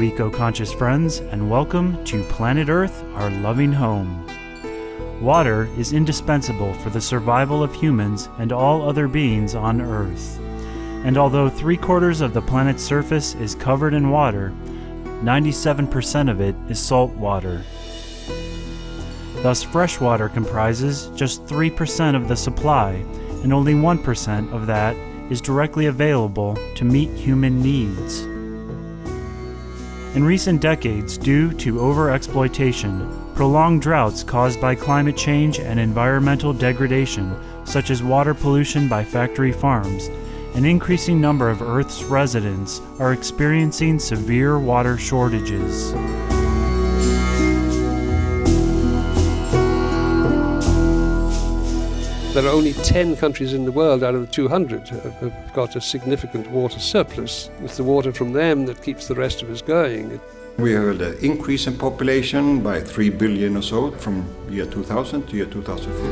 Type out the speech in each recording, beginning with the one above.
eco-conscious friends, and welcome to Planet Earth, our loving home. Water is indispensable for the survival of humans and all other beings on Earth. And although 3/4 of the planet's surface is covered in water, 97% of it is salt water. Thus, fresh water comprises just 3% of the supply, and only 1% of that is directly available to meet human needs. In recent decades, due to overexploitation, prolonged droughts caused by climate change and environmental degradation, such as water pollution by factory farms, an increasing number of Earth's residents are experiencing severe water shortages. There are only 10 countries in the world out of the 200 have got a significant water surplus. It's the water from them that keeps the rest of us going. We had an increase in population by 3 billion or so from year 2000 to year 2050.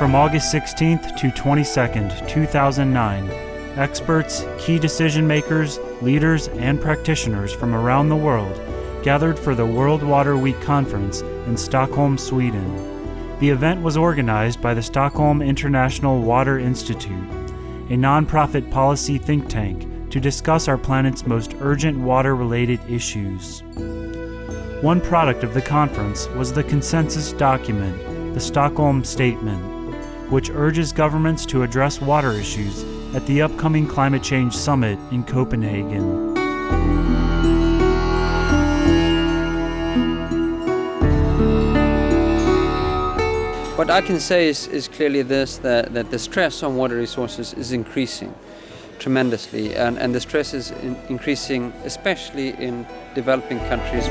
From August 16th to 22nd, 2009, experts, key decision makers, leaders, and practitioners from around the world gathered for the World Water Week conference in Stockholm, Sweden. The event was organized by the Stockholm International Water Institute, a non-profit policy think tank, to discuss our planet's most urgent water-related issues. One product of the conference was the consensus document, the Stockholm Statement, which urges governments to address water issues at the upcoming climate change summit in Copenhagen. What I can say is clearly this, that the stress on water resources is increasing tremendously, and the stress is increasing especially in developing countries.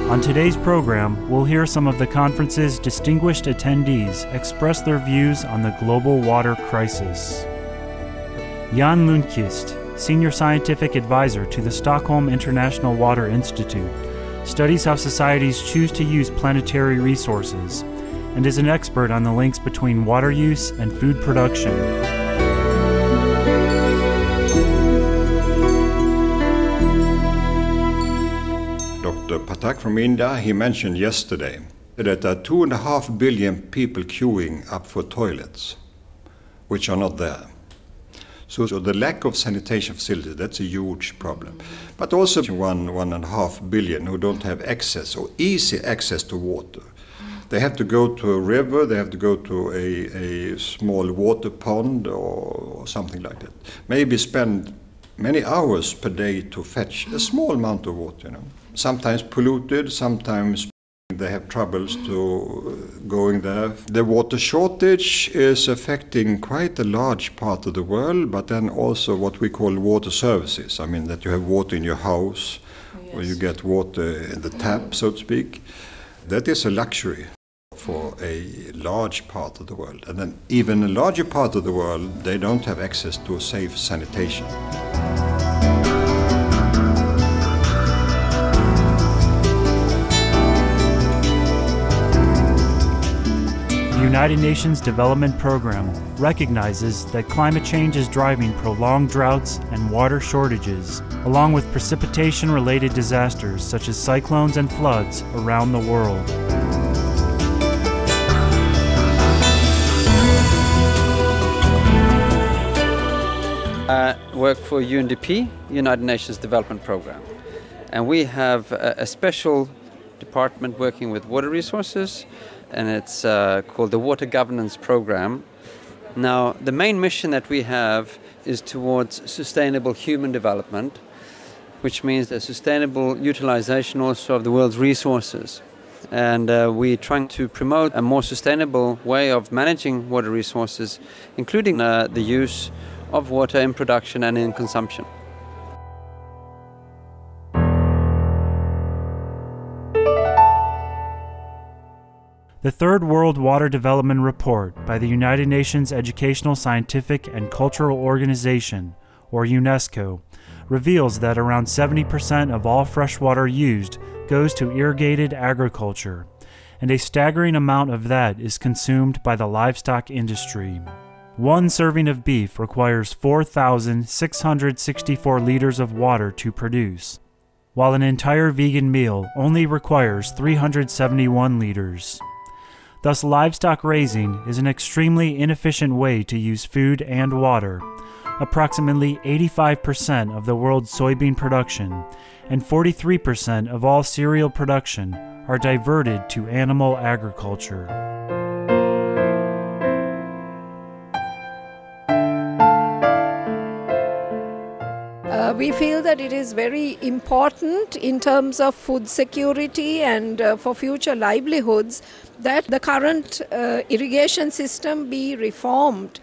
On today's program, we'll hear some of the conference's distinguished attendees express their views on the global water crisis. Jan Lundqvist, Senior Scientific Advisor to the Stockholm International Water Institute, studies how societies choose to use planetary resources, and is an expert on the links between water use and food production. Dr. Pathak from India, he mentioned yesterday that there are 2.5 billion people queuing up for toilets, which are not there. So the lack of sanitation facilities, that's a huge problem. But also 1.5 billion who don't have access or easy access to water. They have to go to a river, they have to go to a small water pond or something like that. Maybe spend many hours per day to fetch a small amount of water, Sometimes polluted, sometimes they have troubles to going there. The water shortage is affecting quite a large part of the world, but then also what we call water services. I mean that you have water in your house, or you get water in the tap, so to speak. That is a luxury for a large part of the world. And then even a larger part of the world, they don't have access to safe sanitation. The United Nations Development Program recognizes that climate change is driving prolonged droughts and water shortages, along with precipitation-related disasters such as cyclones and floods around the world. I work for UNDP, United Nations Development Program, and we have a special department working with water resources, and it's called the Water Governance Program. Now, the main mission that we have is towards sustainable human development, which means the sustainable utilization also of the world's resources. And we're trying to promote a more sustainable way of managing water resources, including the use of water in production and in consumption. The Third World Water Development Report by the United Nations Educational, Scientific, and Cultural Organization, or UNESCO, reveals that around 70% of all fresh water used goes to irrigated agriculture, and a staggering amount of that is consumed by the livestock industry. One serving of beef requires 4,664 liters of water to produce, while an entire vegan meal only requires 371 liters. Thus, livestock raising is an extremely inefficient way to use food and water. Approximately 85% of the world's soybean production and 43% of all cereal production are diverted to animal agriculture. We feel that it is very important in terms of food security and for future livelihoods that the current irrigation system be reformed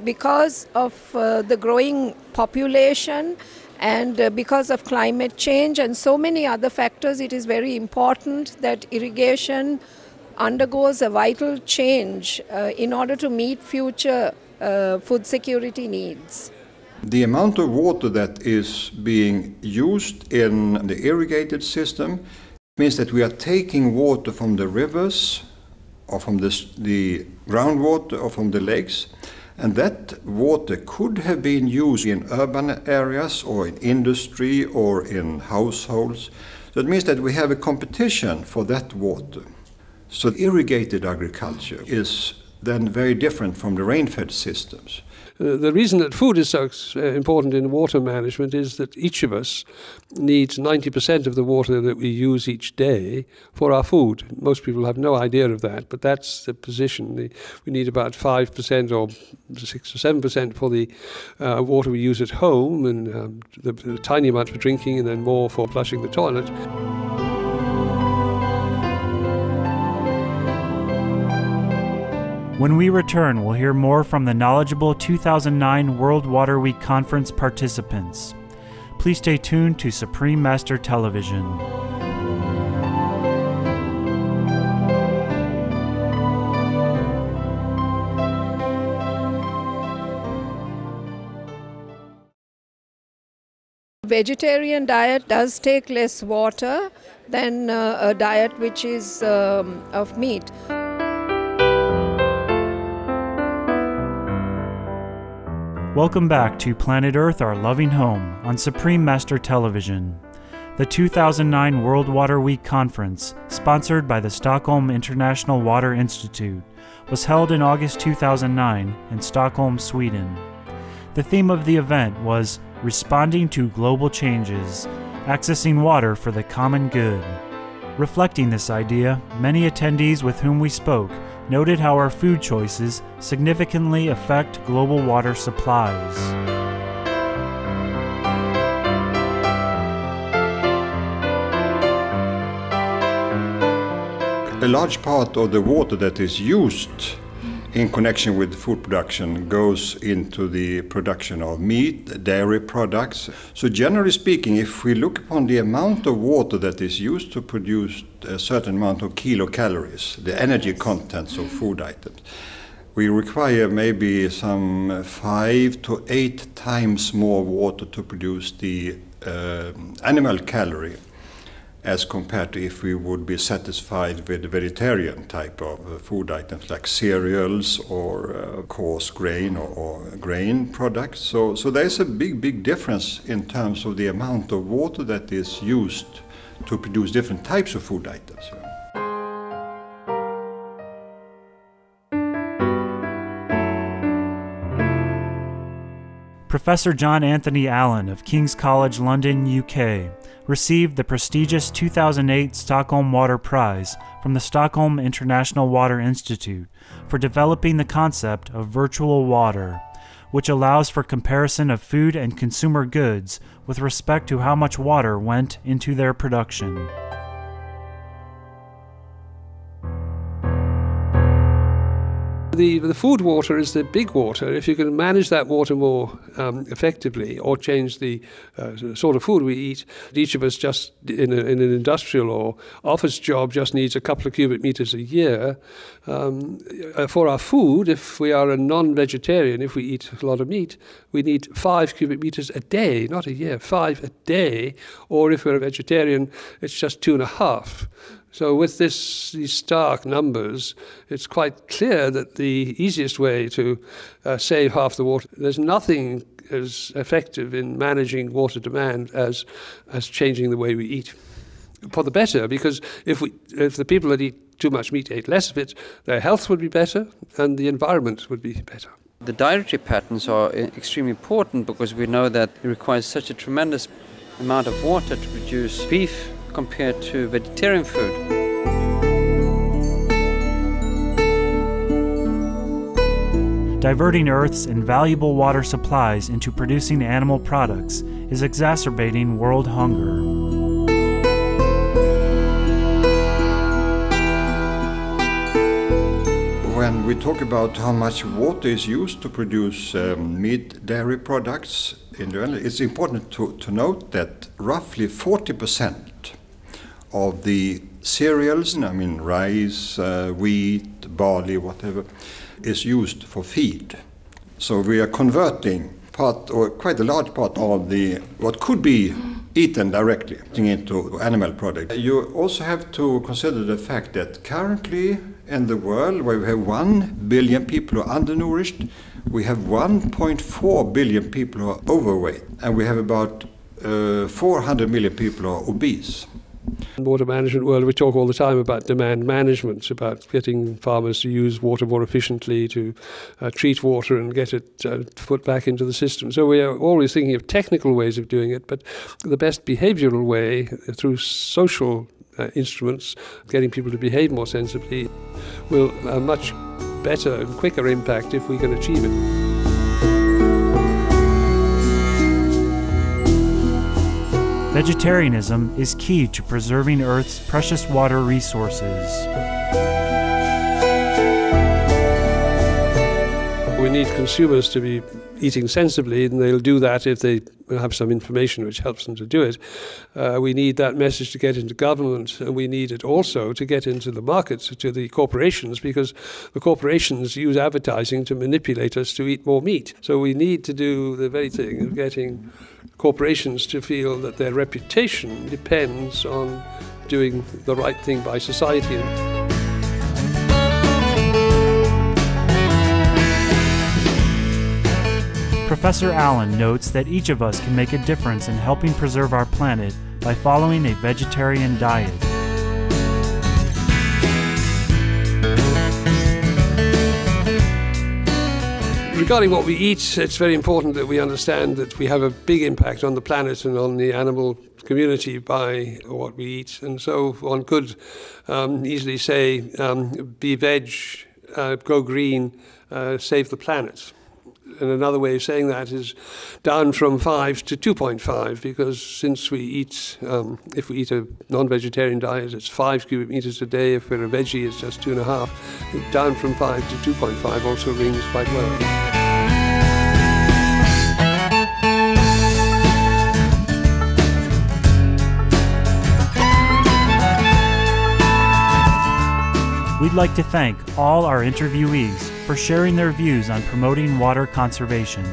because of the growing population and because of climate change and so many other factors. It is very important that irrigation undergoes a vital change in order to meet future food security needs. The amount of water that is being used in the irrigated system means that we are taking water from the rivers or from the groundwater or from the lakes, and that water could have been used in urban areas or in industry or in households. So it means that we have a competition for that water. So irrigated agriculture is then very different from the rain-fed systems. The reason that food is so important in water management is that each of us needs 90% of the water that we use each day for our food. Most people have no idea of that, but that's the position. We need about 5% or 6 or 7% for the water we use at home, and the tiny amount for drinking, and then more for flushing the toilet. When we return, we'll hear more from the knowledgeable 2009 World Water Week Conference participants. Please stay tuned to Supreme Master Television. Vegetarian diet does take less water than a diet which is of meat. Welcome back to Planet Earth, Our Loving Home on Supreme Master Television. The 2009 World Water Week Conference, sponsored by the Stockholm International Water Institute, was held in August 2009 in Stockholm, Sweden. The theme of the event was Responding to Global Changes, Accessing Water for the Common Good. Reflecting this idea, many attendees with whom we spoke noted how our food choices significantly affect global water supplies. A large part of the water that is used in connection with food production goes into the production of meat, dairy products. So generally speaking, if we look upon the amount of water that is used to produce a certain amount of kilocalories, the energy contents of food items, we require maybe some 5 to 8 times more water to produce the animal calorie as compared to if we would be satisfied with vegetarian type of food items like cereals or coarse grain or grain products. So there's a big difference in terms of the amount of water that is used to produce different types of food items. Professor John Anthony Allen of King's College London, UK, received the prestigious 2008 Stockholm Water Prize from the Stockholm International Water Institute for developing the concept of virtual water, which allows for comparison of food and consumer goods with respect to how much water went into their production. The food water is the big water. If you can manage that water more effectively, or change the sort of food we eat, each of us just in an industrial or office job just needs a couple of cubic meters a year. For our food, if we are a non-vegetarian, if we eat a lot of meat, we need 5 cubic meters a day, not a year, 5 a day. Or if we're a vegetarian, it's just 2.5. So with these stark numbers, it's quite clear that the easiest way to save half the water, there's nothing as effective in managing water demand as changing the way we eat. For the better, because if the people that eat too much meat ate less of it, their health would be better and the environment would be better. The dietary patterns are extremely important because we know that it requires such a tremendous amount of water to produce beef compared to vegetarian food. Diverting Earth's invaluable water supplies into producing animal products is exacerbating world hunger. When we talk about how much water is used to produce meat, dairy products, it's important to note that roughly 40% of the cereals, rice, wheat, barley, whatever, is used for feed. So we are converting quite a large part of what could be eaten directly into animal products. You also have to consider the fact that currently in the world, where we have 1 billion people who are undernourished, we have 1.4 billion people who are overweight, and we have about 400 million people who are obese. In the water management world, we talk all the time about demand management, about getting farmers to use water more efficiently, to treat water and get it put back into the system. So we are always thinking of technical ways of doing it, but the best behavioral way, through social instruments, getting people to behave more sensibly, will have a much better and quicker impact if we can achieve it. Vegetarianism is key to preserving Earth's precious water resources. We need consumers to be eating sensibly, and they'll do that if they have some information which helps them to do it. We need that message to get into government, and we need it also to get into the markets, to the corporations, because the corporations use advertising to manipulate us to eat more meat. So we need to do the very thing of getting corporations to feel that their reputation depends on doing the right thing by society. Professor Allen notes that each of us can make a difference in helping preserve our planet by following a vegetarian diet. Regarding what we eat, it's very important that we understand that we have a big impact on the planet and on the animal community by what we eat. And so one could easily say, be veg, go green, save the planet. And another way of saying that is down from 5 to 2.5, because since we eat, if we eat a non-vegetarian diet, it's 5 cubic meters a day. If we're a veggie, it's just 2.5. Down from 5 to 2.5 also rings quite well. We'd like to thank all our interviewees for sharing their views on promoting water conservation,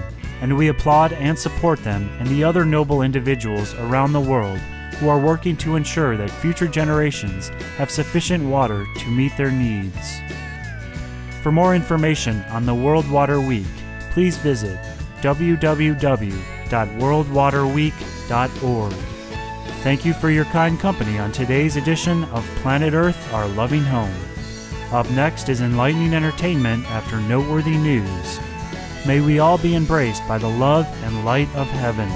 and we applaud and support them and the other noble individuals around the world who are working to ensure that future generations have sufficient water to meet their needs. For more information on the World Water Week, please visit www.worldwaterweek.org. Thank you for your kind company on today's edition of Planet Earth, Our Loving Home. Up next is enlightening entertainment after noteworthy news. May we all be embraced by the love and light of heaven.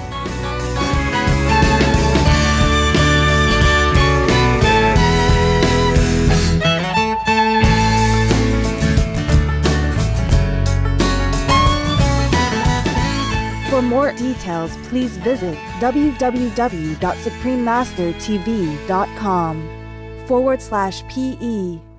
For more details, please visit www.suprememastertv.com/PE